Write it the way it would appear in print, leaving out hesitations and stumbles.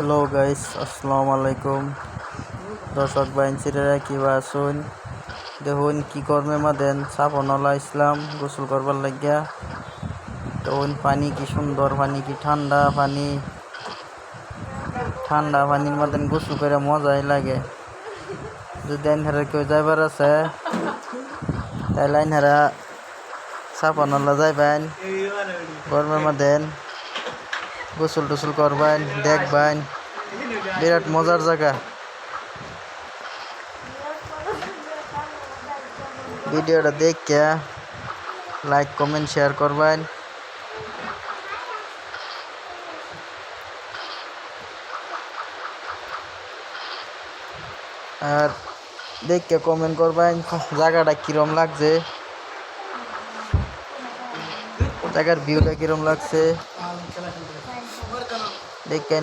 Hello guys, আসসালামু আলাইকুম। দর্শক বাইনছিরা কিবা আছেন? দেখুন কি কর্মে মাদেন সাফনলা ইসলাম গোসল করবার লাগিয়া। দেখুন পানি কি সুন্দর, পানি কি ঠান্ডা পানি, ঠান্ডা পানির মাদেন গোসল করে মজাই লাগে। যদি আইনহারা কেউ যাইবার আছে তাইলে আইনহারা সাফনলা যাইবেন, গরমের মাদেন গোসল টোসল করবেন, দেখবেন বিরাট মজার জায়গা। ভিডিওটা দেখে লাইক কমেন্ট শেয়ার করবেন। আর দেখে কমেন্ট করবেন জায়গাটা কিরম লাগছে, জায়গার ভিউটা কিরম লাগছে দেখে